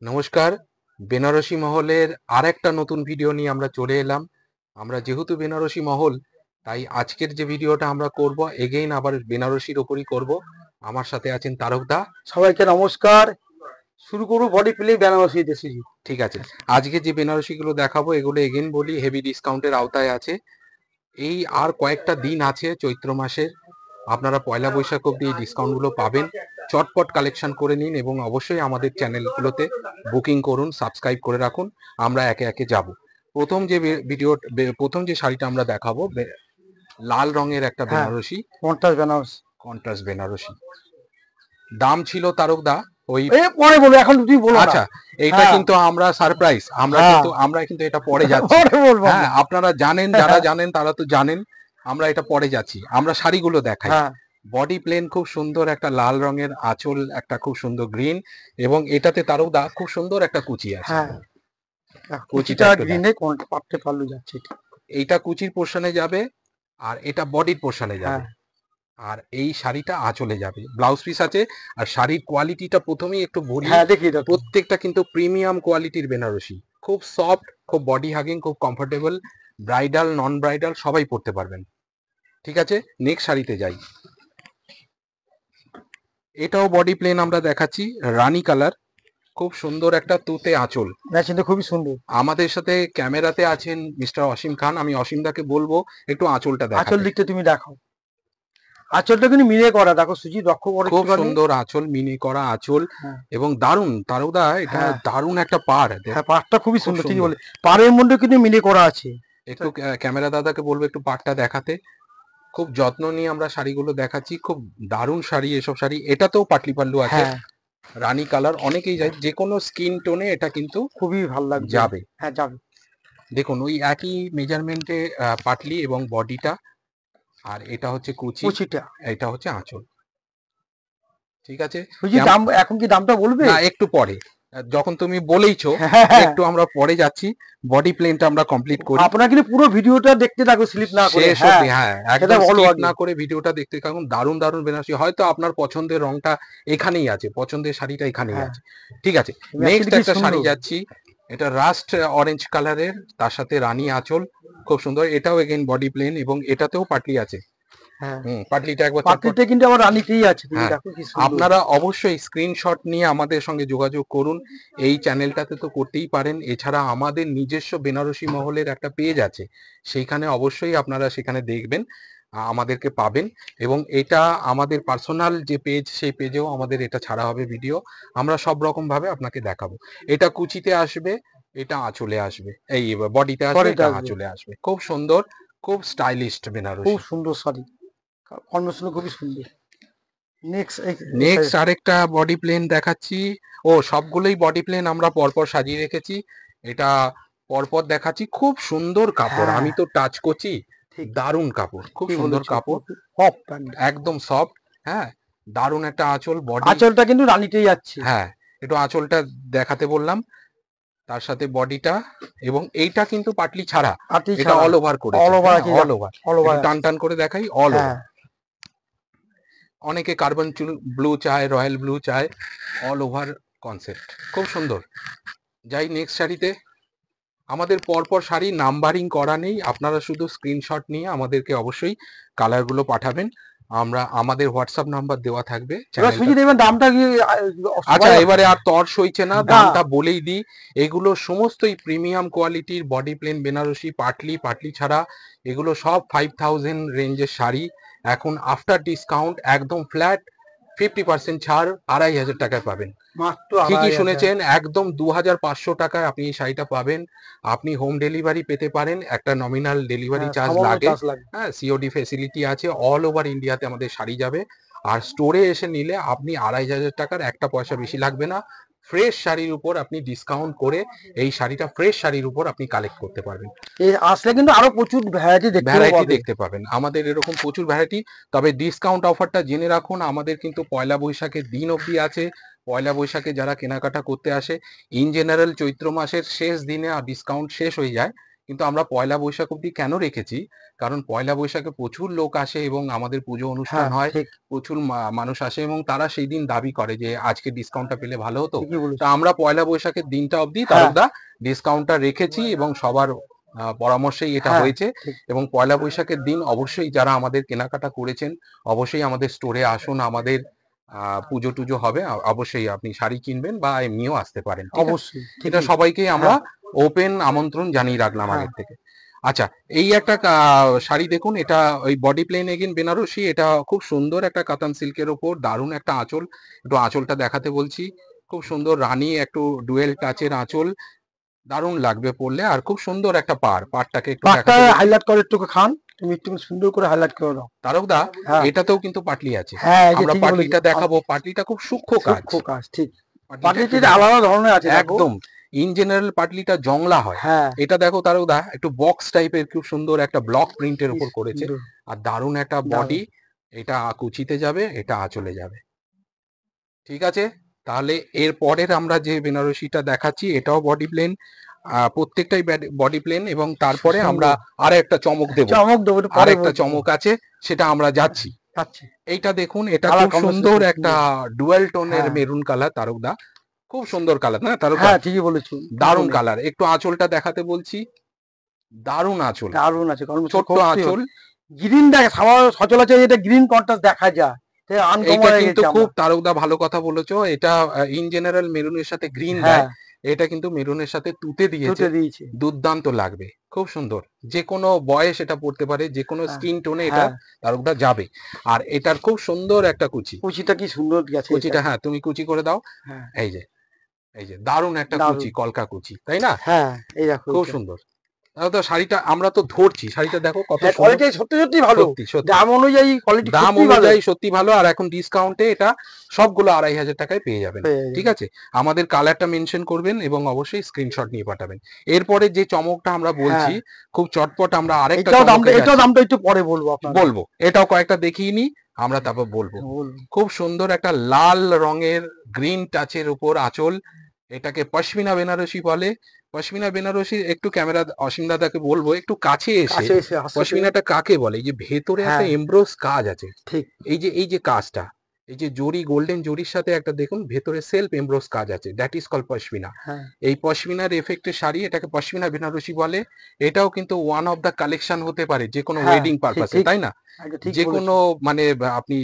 নমস্কার। বেনারসি মহলের আরেকটা নতুন ভিডিও নিয়ে আমরা চলে এলাম। আমরা যেহেতু বেনারসি মহল, তাই আজকের যে ভিডিওটা আমরা করব এগেইন আবার বেনারসির ওপরই করব। আমার সাথে আছেন তারক দা। সবাইকে নমস্কার। শুরু করবো বডি প্লে বেনারসি দেশি। ঠিক আছে, আজকে যে বেনারসিগুলো দেখাবো এগুলো এগেইন বলি হেভি ডিসকাউন্টের আওতায় আছে। এই আর কয়েকটা দিন আছে চৈত্র মাসের, আপনারা পয়লা বৈশাখ অব্দি এই ডিসকাউন্টগুলো পাবেন। চটপট কালেকশন করে নিন এবং অবশ্যই আমাদের চ্যানেলগুলোতে বুকিং করুন, সাবস্ক্রাইব করে রাখুন। আমরা একে একে যাব। প্রথম যে শাড়িটা আমরা দেখাবো লাল রঙের একটা হ্যাঁ, বেনারসি, বেনারসি। কন্ট্রাস্ট বেনারসি। দাম ছিল তারক দা ওই, পরে বলবো, এখন তুই বলো না। আচ্ছা এইটা হ্যাঁ, কিন্তু আমরা সারপ্রাইজ, হ্যাঁ, আমরা কিন্তু এটা পরে যাচ্ছি। পরে বলবো হ্যাঁ, আমরা। আপনারা জানেন, যারা জানেন তারা তো জানেন। আমরা এটা পরে যাচ্ছি, আমরা শাড়িগুলো দেখাই। হ্যাঁ, বডি প্লেন খুব সুন্দর একটা লাল রঙের আঁচল, একটা খুব সুন্দর গ্রিন, এবং এটাতে তারও দা খুব সুন্দর একটা কুচি আছে। হ্যাঁ, কুচিটা কুচিটা একটু দেখ, গ্রিনে কোনটা পাটতে পারলো যাচ্ছে এটা। এইটা কুচির পোর্শনে যাবে আর এটা বডির পোর্শনে যাবে। হ্যাঁ, আর এই শাড়িটা আঁচলে যাবে, ব্লাউজ পিস আছে। আর শাড়ির কোয়ালিটিটা প্রথমেই একটু বলি, হ্যাঁ, দেখি এটা তো। প্রত্যেকটা কিন্তু প্রিমিয়াম কোয়ালিটির বেনারসি, খুব সফট, খুব বডি হাগিং, খুব কমফোর্টেবল। ব্রাইডাল নন ব্রাইডাল সবাই পরতে পারবেন। ঠিক আছে, নেক্সট শাড়িতে যাই। এটাও বডি প্লেন আমরা দেখাচ্ছি, রানী কালার, খুব সুন্দর একটা তুতে আঁচল। ম্যাচিংটা খুবই সুন্দর। আমাদের সাথে ক্যামেরাতে আছেন মিস্টার অসীম খান, আমি অসীম দাকে বলবো একটু আঁচলটা আঁচল দেখাতে। দিকটা তুমি দেখাও। আঁচলটা কিন্তু মিলে করা, দেখো সুজি লক্ষ্য করে খুব একটুখানি। সুন্দর আঁচল, মিনে করা আঁচল, হ্যাঁ, এবং দারুণ তারুদা, এটা হ্যাঁ, দারুণ একটা পাড়। হ্যাঁ, পাটটা খুবই খুব সুন্দর, ঠিকই সুন্দর। বলে। পাড়ের মধ্যে কিন্তু মিলে করা আছে। একটু ক্যামেরা দাদাকে বলবো একটু পাড়টা দেখাতে। খুব যত্ন নিয়ে আমরা শাড়িগুলো দেখাচ্ছি, খুব দারুণ শাড়ি এসব শাড়ি। এটাতেও পাটলি পাল্লু আছে, হ্যাঁ, রানী কালার। অনেকেই যায়, যে কোনো স্কিন টোনে এটা কিন্তু খুবই ভালো লাগবে। যাবে। হ্যাঁ, যাবে। দেখুন ওই একই মেজারমেন্টে পাটলি এবং বডিটা, আর এটা হচ্ছে কুচি, কুচিটা এটা হচ্ছে আঁচল। ঠিক আছে, সুজি দাম এখন কি দামটা বলবে? না একটু পরে, যখন তুমি বলেইছো হ্যাঁ, একটু আমরা পরে যাচ্ছি। বডি প্লেনটা আমরা কমপ্লিট করি আপনারা কিন্তু পুরো ভিডিওটা দেখতে থাকো, স্লিপ না করে। শেষ হ্যাঁ, অব্দি। হ্যাঁ, সেটা একদম বলো স্কিপ আগে। না করে ভিডিওটা দেখতে থাকুন। দারুণ দারুণ বেনারসি, হয়তো আপনার পছন্দের রংটা এখানেই আছে, পছন্দের শাড়িটা এখানেই হ্যাঁ, আছে। ঠিক আছে, ম্যাচিংটা নেক্সট কি একটা শাড়ি সুন্দর। যাচ্ছি। এটা রাস্ট অরেঞ্জ কালারের, তার সাথে রানী আঁচল, খুব সুন্দর। এটাও এগেইন বডি প্লেন এবং এটাতেও পাটলি আছে। হ্যাঁ, পাটলিটা একবার চটপট। পাতিলটা কিন্তু আবার রানীতেই আছে, তুমি হ্যাঁ, দেখো কি সুন্দর। আপনারা অবশ্যই স্ক্রিনশট নিয়ে আমাদের সঙ্গে যোগাযোগ করুন। এই চ্যানেলটাতে তো করতেই পারেন, এছাড়া আমাদের নিজস্ব বেনারসি মহলের একটা পেজ আছে, সেইখানে অবশ্যই আপনারা সেখানে দেখবেন, আমাদেরকে পাবেন। এবং এটা আমাদের পার্সোনাল যে পেজ, সেই পেজেও আমাদের এটা ছাড়া হবে ভিডিও। আমরা সব রকম ভাবে আপনাকে দেখাবো। এটা কুচিতে আসবে, এটা আঁচলে আসবে, এই বডিতে আসবে, পরেরটা এটা আসবে। আঁচলে আসবে। খুব সুন্দর, খুব স্টাইলিশড খুব বেনারসি। সুন্দর শাড়ি, কম্বিনেশন খুবই সুন্দর। নেক্সট নেক্সট আরেকটা বডি প্লেন দেখাচ্ছি। ও, সবগুলোই বডি প্লেন আমরা পরপর সাজিয়ে রেখেছি। এটা পরপর দেখাচ্ছি। খুব সুন্দর কাপড়, হ্যাঁ, আমি তো টাচ করছি। ঠিক দারুণ কাপড়, খুব ঠিক সুন্দর বলেছো, কাপড়, সফট। একদম সফট। হ্যাঁ, দারুণ একটা আঁচল, বডি। আঁচলটা কিন্তু রানীতেই যাচ্ছে। হ্যাঁ, একটু আঁচলটা দেখাতে বললাম, তার সাথে বডিটা। এবং এইটা কিন্তু পাটলি ছাড়া, পাতি এটা ছাড়া অল ওভার অল করেছে। ওভার হ্যাঁ, আছে, অল দেখো ওভার। অল ওভার একটু টান আছে। টান করে দেখাই, অল হ্যাঁ, ওভার। অনেকে কার্বন ব্লু চায়, রয়্যাল ব্লু চায়, অল ওভার কনসেপ্ট, খুব সুন্দর। যাই নেক্সট শাড়িতে। আমাদের পরপর শাড়ি নাম্বারিং করা নেই, আপনারা শুধু স্ক্রিনশট নিয়ে আমাদেরকে অবশ্যই কালারগুলো পাঠাবেন। আমরা আমাদের হোয়াটসঅ্যাপ নাম্বার দেওয়া থাকবে এবার চ্যানেলটা। সুজি দেখবেন দামটা কি আচ্ছা, সবাই। এবারে আর তর সইছে না, না, দামটা বলেই দিই। এগুলো সমস্তই প্রিমিয়াম কোয়ালিটির বডি প্লেন বেনারসি, পাটলি, পাটলি ছাড়া। এগুলো সব 5000 রেঞ্জের শাড়ি। এখন আফটার ডিসকাউন্ট একদম ফ্ল্যাট 50% ছাড়, 2500 টাকায় পাবেন। মাত্র ঠিকই 2500। শুনেছেন, একদম 2500 টাকায় আপনি এই শাড়িটা পাবেন। আপনি হোম ডেলিভারি পেতে পারেন, একটা নমিনাল ডেলিভারি হ্যাঁ, চার্জ সামান্য লাগে। চার্জ লাগবে। হ্যাঁ, সিওডি ফেসিলিটি আছে, অল ওভার ইন্ডিয়াতে আমাদের শাড়ি যাবে। আর স্টোরে এসে নিলে আপনি 2500 টাকার একটা পয়সা বেশি লাগবে না। ফ্রেশ শাড়ির উপর আপনি ডিসকাউন্ট করে এই শাড়িটা ফ্রেশ শাড়ির উপর আপনি কালেক্ট করতে পারবেন। এই আসলে কিন্তু আরো প্রচুর ভ্যারাইটি দেখতেও ভ্যারাইটি পাবে। দেখতে পাবেন, আমাদের এরকম প্রচুর ভ্যারাইটি। তবে ডিসকাউন্ট অফারটা জেনে রাখুন, আমাদের কিন্তু পয়লা বৈশাখের দিন অবধি আছে। পয়লা বৈশাখে যারা কেনাকাটা করতে আসে, ইন জেনারেল চৈত্র মাসের শেষ দিনে ডিসকাউন্ট শেষ হয়ে যায়, কিন্তু আমরা পয়লা বৈশাখ অবধি কেন রেখেছি, কারণ পয়লা বৈশাখে প্রচুর লোক আসে এবং আমাদের পুজো অনুষ্ঠান হ্যাঁ হয়, ঠিক, প্রচুর মানুষ আসে এবং তারা সেই দিন দাবি করে যে আজকে ডিসকাউন্টটা পেলে ভালো হতো। ঠিকই তা বলেছেন। আমরা পয়লা বৈশাখের দিনটা অবধি হ্যাঁ তারকদা ডিসকাউন্টটা রেখেছি এবং সবার পরামর্শেই এটা হ্যাঁ হয়েছে। ঠিক, এবং পয়লা বৈশাখের দিন অবশ্যই যারা আমাদের কেনাকাটা করেছেন অবশ্যই আমাদের স্টোরে আসুন, আমাদের পুজো টুজো হবে, অবশ্যই আপনি শাড়ি কিনবেন বা এমনিও আসতে পারেন, ঠিক আছে? অবশ্যই এটা ঠিকই। সবাইকে আমরা হ্যাঁ ওপেন আমন্ত্রণ জানিয়ে রাখলাম হ্যাঁ আগের থেকে। আচ্ছা, এই একটা শাড়ি দেখুন, এটা ওই বডি প্লেন এগেন বেনারসি, এটা খুব সুন্দর একটা কাতান সিল্কের ওপর দারুণ একটা আঁচল, একটু আঁচলটা দেখাতে বলছি। খুব সুন্দর রানী একটু ডুয়েল টাচের আঁচল, দারুণ লাগবে পরলে, আর খুব সুন্দর একটা পাড়টাকে একটু পাটটা দেখাতে বলছি। হাইলাইট করে একটু খান, তুমি একটু সুন্দর করে হাইলাইট করে দাও। তারকদা, হ্যাঁ এটাতেও কিন্তু পাটলি আছে। হ্যাঁ এই যে আমরা ঠিকই বলেছো, পাটলিটা দেখাবো, পাটলিটা খুব সূক্ষ্ম কাজ। সূক্ষ্ম কাজ ঠিক। পাটলিটা একটু পাটলিটা দেখো, আলাদা ধরনের আছে দেখো। একদম ইন জেনারেল পাটলিটা জংলা হয়। হ্যাঁ এটা দেখো তারকদা, একটু বক্স টাইপের খুব সুন্দর একটা ব্লক প্রিন্টের কি উপর করেছে, সুন্দর, আর দারুণ একটা দারুণ। বডি। এটা কুচিতে যাবে, এটা আঁচলে যাবে, ঠিক আছে? তাহলে এর পরের আমরা যে বেনারসিটা দেখাচ্ছি এটাও বডি প্লেন, প্রত্যেকটাই বডি প্লেন, এবং তারপরে আমরা সুন্দর আর একটা চমক দেব। চমক দেবো, একটু আর পরে একটা বলছি তো। চমক আছে, সেটা আমরা যাচ্ছি। পাচ্ছি এইটা দেখুন, এটা কালার খুব কম্বিনেশন সুন্দর খুব একটা সুন্দর। ডুয়াল টোনের হ্যাঁ মেরুন কালার তারকদা, খুব সুন্দর কালার না তারকদা? হ্যাঁ ঠিকই বলেছো, দারুণ দুটোনে কালার, একটু আঁচলটা দেখাতে বলছি, দারুণ আঁচল, দারুণ আছে কম্বিনেশন ছোট্ট খুব আঁচল। গ্রিন দেখে সচরাচর এটা গ্রিন কন্ট্রাস্ট দেখা যায়, আনকমন এইটা হয়ে কিন্তু গেছে খুব আমরা। তারকদা ভালো কথা বলেছো, এটা ইন জেনারেল মেরুনের সাথে গ্রিন দেয়, হ্যাঁ এটা কিন্তু মেরুনের সাথে তুতে দিয়েছে, দুটো দিয়েছে। দুর্দান্ত লাগবে, খুব সুন্দর। যে কোনো বয়স এটা পড়তে পারে, যে কোনো হ্যাঁ স্কিন টোনে এটা হ্যাঁ তারকদা যাবে। আর এটার খুব সুন্দর একটা কুচি, কুচিটা কি সুন্দর গেছে এটা। কুচিটা হ্যাঁ তুমি কুচি করে দাও। হ্যাঁ এই যে, এই যে দারুণ একটা কুচি, দারুণ। কলকা কুচি, তাই না? হ্যাঁ এই দেখো খুব এটা। সুন্দর। তাহলে তো শাড়িটা আমরা তো ধরছি, শাড়িটা দেখো কত হ্যাঁ সুন্দর। কোয়ালিটি সত্যি সত্যি ভালো, সত্যি সত্যি দাম অনুযায়ী কোয়ালিটি দাম সত্যি ভালো অনুযায়ী সত্যি ভালো, আর এখন ডিসকাউন্টে এটা সবগুলো 2500 টাকায় পেয়ে যাবেন, হয়ে ঠিক যাবে। আছে? আমাদের কালারটা মেনশন করবেন এবং অবশ্যই স্ক্রিনশট নিয়ে পাঠাবেন। এরপরে যে চমকটা আমরা বলছি, হ্যাঁ খুব চটপট আমরা আরেকটা এটাও দামটা, চমকে এটাও যাচ্ছি, দামটা একটু পরে বলবো আপনাদের। বলবো। এটাও কয়েকটা দেখিয়ে নি, আমরা তারপর বলবো। বলবো। খুব সুন্দর একটা লাল রঙের গ্রিন টাচের উপর আঁচল, এটাকে পশমিনা বেনারসি বলে। পশমিনা বেনারসি, একটু ক্যামেরা অসীম দাদাকে বলবো একটু কাছে এসে, কাছে এসে আসতে পেরে। পশমিনাটা কাকে বলে? এই যে ভেতরে একটা হ্যাঁ এমব্রোস কাজ আছে, ঠিক। এই যে কাজটা, এই যে জরি, গোল্ডেন জরির সাথে একটা দেখুন ভেতরে সেলফ এমব্রোস কাজ আছে, দ্যাট ইজ কল পশমিনা। হ্যাঁ এই পশমিনার এফেক্টের শাড়ি, এটাকে পশমিনা বেনারসি বলে। এটাও কিন্তু ওয়ান অফ দা কালেকশন হতে পারে যে কোনো হ্যাঁ ওয়েডিং ঠিক পারপাসে, ঠিক, তাই না? একদম ঠিক যে কোনো বলেছেন। মানে আপনি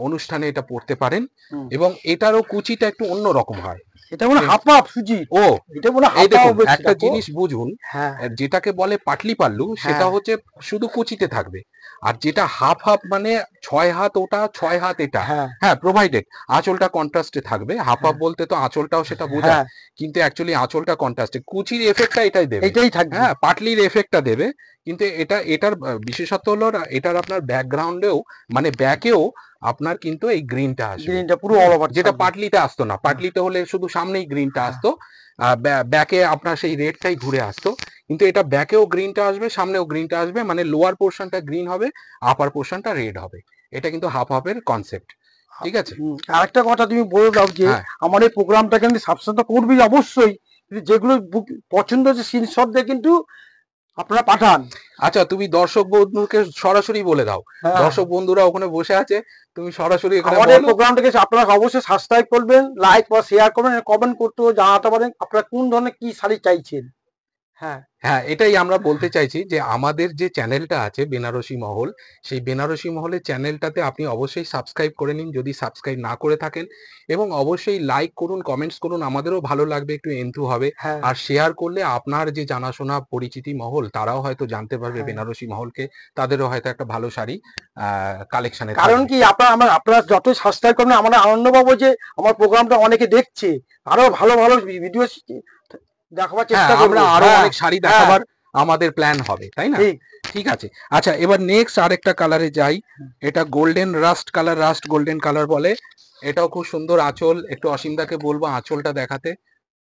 অনুষ্ঠানে এটা পড়তে পারেন। হুম। এবং এটারও কুচিটা একটু অন্য রকম হয়। এটা মনে এ- হাফ হাফ সুজি, ও, এটা মনে এই হাফ হাফ দেখুন বেশি একটা দেখো। জিনিস বুঝুন, হ্যাঁ যেটাকে বলে পাটলি পাল্লু সেটা হ্যাঁ হচ্ছে শুধু কুচিতে থাকবে, আর যেটা হাফ হাফ মানে 6 হাত ওটা 6 হাত এটা, হ্যাঁ হ্যাঁ প্রোভাইডেড আঁচলটা কন্ট্রাস্টে থাকবে। হাফ হাফ হ্যাঁ বলতে তো আঁচলটাও সেটা বোঝায়, হ্যাঁ কিন্তু অ্যাকচুয়ালি আঁচলটা কন্ট্রাস্টে, কুচির এফেক্টটা এটাই দেবে। এইটাই থাকবে। হ্যাঁ, পাটলির এফেক্টটা দেবে, কিন্তু এটার বিশেষত্ব হলো এটার আপনার ব্যাকগ্রাউন্ডেও মানে ব্যাকেও আপনার কিন্তু এই গ্রিনটা আসবে, গ্রিনটা পুরো অল ওভার যেটা থাকবে। পাটলিতে আসতো না। হ্যাঁ পাটলিতে হলে শুধু সামনেই গ্রিনটা হ্যাঁ আসতো, ব্যাকে আপনার সেই রেডটাই ঘুরে আসতো, কিন্তু এটা ব্যাকেও গ্রিনটা আসবে, সামনেও গ্রিনটা আসবে, মানে লোয়ার পোর্শনটা গ্রিন হবে, আপার পোর্শনটা রেড হবে। এটা কিন্তু হাফ হাফের কনসেপ্ট, ঠিক আছে? আরেকটা কথা তুমি বলে দাও যে হ্যাঁ, আমার এই প্রোগ্রামটা কিন্তু সাবস্ক্রাইব তো করবি অবশ্যই, কিন্তু যেগুলো পছন্দ হচ্ছে স্ক্রিনশট দিয়ে কিন্তু আপনারা পাঠান। আচ্ছা তুমি দর্শক বন্ধুকে সরাসরি বলে দাও, হ্যাঁ দর্শক বন্ধুরা ওখানে বসে আছে, তুমি সরাসরি এখানে আমার এই বলো। প্রোগ্রামটাকে আপনারা অবশ্যই সাবস্ক্রাইব করবেন, লাইক বা শেয়ার করবেন, কমেন্ট করতেও জানাতে পারেন আপনারা কোন ধরনের কি শাড়ি চাইছেন। হ্যাঁ হ্যাঁ, এটাই আমরা বলতে চাইছি যে আমাদের যে চ্যানেলটা আছে বেনারসি মহল, সেই বেনারসি মহলের চ্যানেলটাতে আপনি অবশ্যই সাবস্ক্রাইব করে নিন যদি সাবস্ক্রাইব না করে থাকেন, এবং অবশ্যই লাইক করুন, কমেন্টস করুন, আমাদেরও ভালো লাগবে, একটু এন্থু হবে। হ্যাঁ আর শেয়ার করলে আপনার যে জানাশোনা পরিচিতি মহল তারাও হয়তো জানতে পারবে হ্যাঁ বেনারসি মহলকে, তাদেরও হয়তো একটা ভালো শাড়ি কালেকশনে কারণ থাকবে। কি আপনারা যত সাবস্ক্রাইব করবেন আমরা আনন্দ পাবো যে আমার প্রোগ্রামটা অনেকে দেখছে, আরো ভালো ভালো ভিডিও দেখাবার হ্যাঁ, চেষ্টা করবো। আমরা আরো হ্যাঁ অনেক শাড়ি হ্যাঁ দেখাবার আমাদের প্ল্যান হবে, তাই না? ঠিক। ঠিক আছে। আচ্ছা, এবার নেক্সট আরেকটা কালারে যাই। এটা golden rust colour, rust golden colour বলে। এটাও খুব সুন্দর আঁচল, একটু অসীমদাকে বলবো আঁচলটা দেখাতে।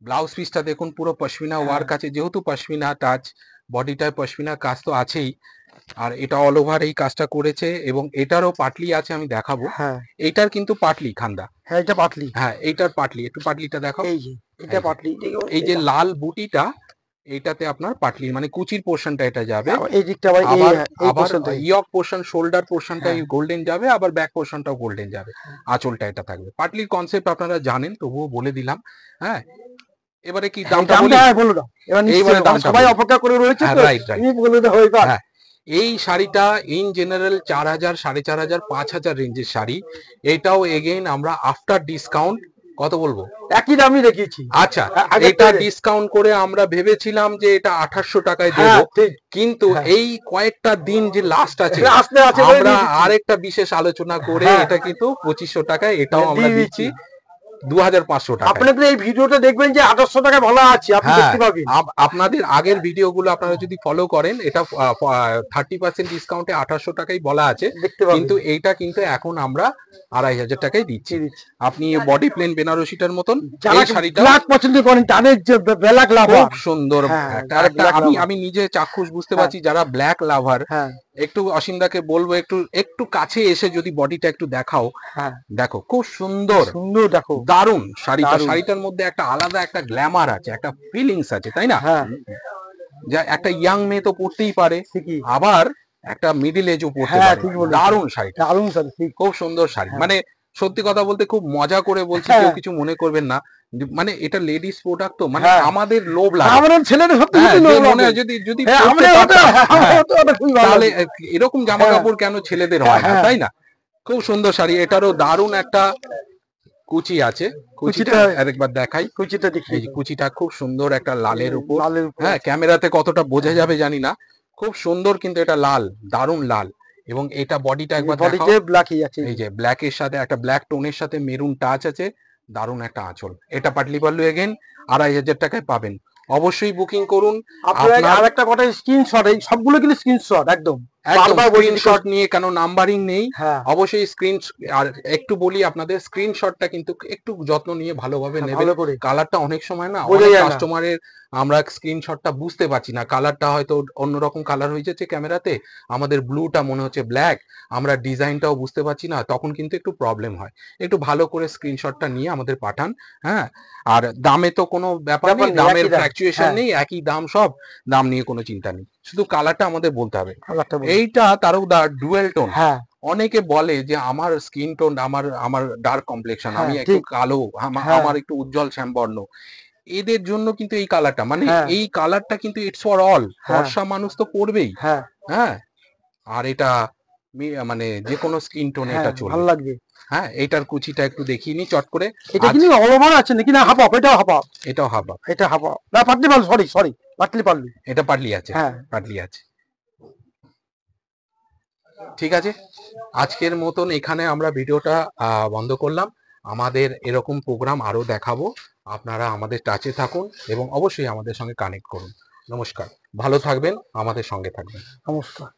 ব্লাউজ পিসটা দেখুন পুরো পশমিনা হ্যাঁ ওয়ার্ক আছে, যেহেতু পশমিনা টাচ, বডিটায় পশমিনা কাজ তো আছেই, আর এটা অল ওভার এই কাজটা করেছে, এবং এটারও পাটলি আছে, আমি দেখাবো। হ্যাঁ এইটার কিন্তু পাটলি খান্দা, হ্যাঁ এটা পাটলি। হ্যাঁ এইটার পাটলি, একটু পাটলিটা দেখাও। এই যে এটা এই যে, পাটলি, এই যে লাল বুটিটা, এইটাতে আপনার পাটলি মানে কুচির পোর্শনটা এটা যাবে, এই দিকটা আবার এই আবার এই আবার portion থেকে। ইয়ক পোর্শন শোল্ডার পোর্শনটা হ্যাঁ। গোল্ডেন যাবে, আবার ব্যাক পোর্শনটাও গোল্ডেন যাবে, আঁচলটা এটা থাকবে। পাটলির কনসেপ্ট আপনারা জানেন, তবুও বলে দিলাম। হ্যাঁ, এবারে কি দামটা বলি? দামটা বলে দাও এবার, এইবারে নিশ্চয়ই দামটা সবাই বলি। অপেক্ষা করে রয়েছে হ্যাঁ, তো, রাইট রাইট। তুমি বলে দাও এবার। হ্যাঁ, এই শাড়িটা ইন জেনারেল 4000, 4500, 5000 রেঞ্জের শাড়ি। এটাও এগেইন আমরা আফটার ডিসকাউন্ট কত বলবো? একই দামই রেখেছি। আচ্ছা, আগের এটা থেকে। ডিসকাউন্ট করে আমরা ভেবেছিলাম যে এটা 2800 টাকায় হ্যাঁ, দেবো, ঠিক। কিন্তু হ্যাঁ। এই কয়েকটা দিন যে লাস্ট আছে, আসতে আছে বলে আমরা দিয়ে দিচ্ছি। আরেকটা বিশেষ আলোচনা করে হ্যাঁ। এটা কিন্তু 2500 টাকায় এটাও আমরা দিয়ে দিচ্ছি 2500 টাকায়। আপনাদের এই ভিডিওটা দেখবেন যে 2800 টাকা ভালো আছে, আপনি হ্যাঁ, দেখতে পাবেন। আপনাদের আগের ভিডিওগুলো আপনারা যদি ফলো করেন, এটা 30% ডিসকাউন্টে 2800 টাকাই বলা আছে, দেখতে পাবেন। কিন্তু এইটা কিন্তু এখন আমরা 2500 টাকায় দিচ্ছি। দিয়ে দিচ্ছি। আপনি বডি প্লেন বেনারসিটার মতন যারা এই শাড়িটা ব্ল্যাক পছন্দ করেন তাদের যে ব্ল্যাক লাভার। খুব সুন্দর। হ্যাঁ, একটা যারা black আমি lover। আমি নিজে চাক্ষুষ বুঝতে হ্যাঁ। পারছি, যারা ব্ল্যাক লাভার, হ্যাঁ, একটু অসীমদাকে বলবো একটু একটু কাছে এসে যদি বডিটা একটু দেখাও। হ্যাঁ, দেখো খুব সুন্দর, সুন্দর দেখো। দারুণ শাড়িটা। দারুণ। শাড়িটার মধ্যে একটা আলাদা একটা গ্ল্যামার আছে, একটা ফিলিংস আছে, তাই না? হ্যাঁ, যা একটা ইয়াং মেয়ে তো পড়তেই পারে, ঠিকই। আবার একটা মিডিল এজও পড়তে হ্যাঁ, পারে। ঠিক বলেছেন। দারুণ শাড়িটা, দারুণ স্যার, ঠিক। খুব সুন্দর শাড়ি। হ্যাঁ। মানে সত্যি কথা বলতে খুব মজা করে বলছি, হ্যাঁ। কেউ কিছু মনে করবেন না। মানে এটা লেডিস প্রোডাক্ট তো, মানে হ্যাঁ। আমাদের লোভ লাগে। আমাদের ছেলেদের সত্যি হ্যাঁ, সত্যি যে লোভ মনে লাগে। হয় যদি যদি হ্যাঁ, পড়তে আমরা ওটা, পারতাম, আমরা হ্যাঁ, ওটা খুবই ভালো তাহলে লাগে। এরকম জামা হ্যাঁ। কাপড় কেন ছেলেদের হয় না, হ্যাঁ। তাই না? খুব সুন্দর শাড়ি। এটারও দারুণ একটা কুচি আছে, কুচিটা কুচিটা- আরেকবার দেখাই। কুচিটা দেখি। এই যে কুচিটা খুব সুন্দর একটা লালের উপর। লালের উপর। হ্যাঁ, ক্যামেরাতে কতটা বোঝা যাবে জানি না, খুব সুন্দর, কিন্তু এটা লাল, দারুণ লাল। এবং এটা বডিটা একবার দেখাও। বডিতে ব্ল্যাকই আছে। এই যে ব্ল্যাক এর সাথে একটা ব্ল্যাক টোনের সাথে মেরুন টাচ আছে, দারুণ একটা আঁচল। এটা পাটলি পাল্লু এগেন 2500 টাকায় পাবেন। অবশ্যই বুকিং করুন। আপনার আপনার আর একটা কথা, স্ক্রিনশট, এই সবগুলো কিন্তু স্ক্রিনশট একদম। একদম বারবার বলছি, স্ক্রিনশট নিয়ে, কেন নাম্বারিং নেই, হ্যাঁ, অবশ্যই স্ক্রিন। আর একটু বলি আপনাদের, স্ক্রিনশটটা কিন্তু একটু যত্ন নিয়ে ভালোভাবে হ্যাঁ, নেবেন। ভালো করে। কালারটা অনেক সময় না, বোঝা অনেক যায় না। কাস্টমারের আমরা স্ক্রিনশটটা বুঝতে পারছি না, কালারটা হয়তো অন্যরকম কালার হয়ে যাচ্ছে ক্যামেরাতে, আমাদের ব্লুটা মনে হচ্ছে ব্ল্যাক, আমরা ডিজাইনটাও বুঝতে পারছি না, তখন কিন্তু একটু প্রবলেম হয়। একটু ভালো করে স্ক্রিনশটটা নিয়ে আমাদের পাঠান। হ্যাঁ, আর দামে তো কোনো ব্যাপার ব্যাপার নেই, নেই, দামের একই দাম। ফ্ল্যাকচুয়েশন হ্যাঁ। নেই, একই দাম সব, দাম নিয়ে কোনো চিন্তা নেই, শুধু কালারটা আমাদের বলতে হবে। কালারটা বলুন। এইটা তারকদার ডুয়েল টোন। হ্যাঁ, অনেকে বলে যে আমার স্কিন টোন, আমার আমার ডার্ক কমপ্লেকশন, হ্যাঁ, আমি একটু ঠিক। কালো, হ্যাঁ। আমার একটু উজ্জ্বল শ্যামবর্ণ। এদের জন্য কিন্তু এই কালারটা, মানে হ্যাঁ। এই কালারটা কিন্তু ইটস ফর অল। হ্যাঁ। ফর্সা মানুষ তো পড়বেই। হ্যাঁ, হ্যাঁ, আর এটা মানে যে কোনো স্কিন টোনে হ্যাঁ, এটা ভালো চলবে। লাগবে। হ্যাঁ, এইটার কুচিটা একটু দেখিয়ে নি চট করে। এটা কিন্তু অল ওভার আছে নাকি, না হাফ হাফ? এটাও হাফ হাফ। এটাও হাবা, এটা হাফ হাফ না, পাটলি পাল্লু, সরি সরি, পাটলি পাল্লু। এটা পাটলি আছে। হ্যাঁ। পাটলি আছে। ঠিক আছে, আজকের মতন এখানে আমরা ভিডিওটা বন্ধ করলাম। আমাদের এরকম প্রোগ্রাম আরো দেখাবো, আপনারা আমাদের টাচে থাকুন এবং অবশ্যই আমাদের সঙ্গে কানেক্ট করুন। নমস্কার, ভালো থাকবেন, আমাদের সঙ্গে থাকবেন। নমস্কার।